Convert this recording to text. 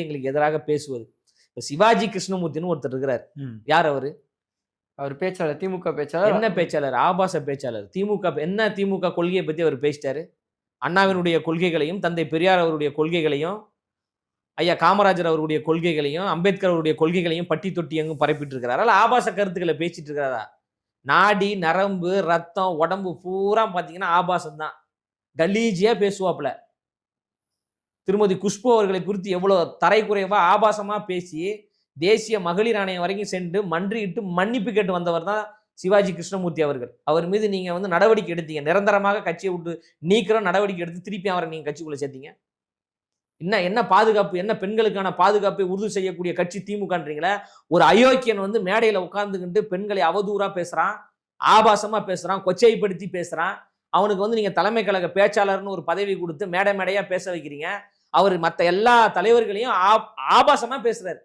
எங்களுக்கு எதிராக பேசுவது. இப்ப சிவாஜி கிருஷ்ணமூர்த்தின்னு ஒருத்தர் இருக்கிறார். யார் அவரு? அவர் பேச்சாளர், திமுக பேச்சாளர். என்ன பேச்சாளர்? ஆபாச பேச்சாளர். திமுக கொள்கையை பத்தி அவர் பேசிட்டாரு. அண்ணாவினுடைய கொள்கைகளையும், தந்தை பெரியார் அவருடைய கொள்கைகளையும், ஐயா காமராஜர் அவருடைய கொள்கைகளையும், அம்பேத்கர் அவருடைய கொள்கைகளையும் பட்டி தொட்டி எங்கும் பரப்பிட்டு இருக்கிறாரா? இல்ல ஆபாச கருத்துக்களை பேசிட்டு இருக்கிறாரா? நாடி, நரம்பு, ரத்தம், உடம்பு பூரா பாத்தீங்கன்னா ஆபாசம் தான். கலீஜியா பேசுவாப்ல. திருமதி குஷ்பு அவர்களை குறித்து எவ்வளவு தரைக்குறைவா ஆபாசமா பேசி தேசிய மகளிர் ஆணையம் வரைக்கும் சென்று மன்றிட்டு மன்னிப்பு கேட்டு வந்தவர் தான் சிவாஜி கிருஷ்ணமூர்த்தி அவர்கள். அவர் மீது நீங்க வந்து நடவடிக்கை எடுத்தீங்க. நிரந்தரமாக கட்சியை விட்டு நீக்கிற நடவடிக்கை எடுத்து திருப்பி அவரை நீங்க கட்சிக்குள்ள சேர்த்தீங்க. என்ன பாதுகாப்பு, என்ன பெண்களுக்கான பாதுகாப்பை உறுதி செய்யக்கூடிய கட்சி திமுகன்றீங்களா? ஒரு அயோக்கியன் வந்து மேடையில உட்கார்ந்துக்கிட்டு பெண்களை அவதூறா பேசுறான், ஆபாசமா பேசுறான், கொச்சைப்படுத்தி பேசுறான். அவனுக்கு வந்து நீங்க தலைமை கழக பேச்சாளர்னு ஒரு பதவி கொடுத்து மேடையா பேச வைக்கிறீங்க. அவர் மற்ற எல்லா தலைவர்களையும் ஆபாசமா பேசுறாரு.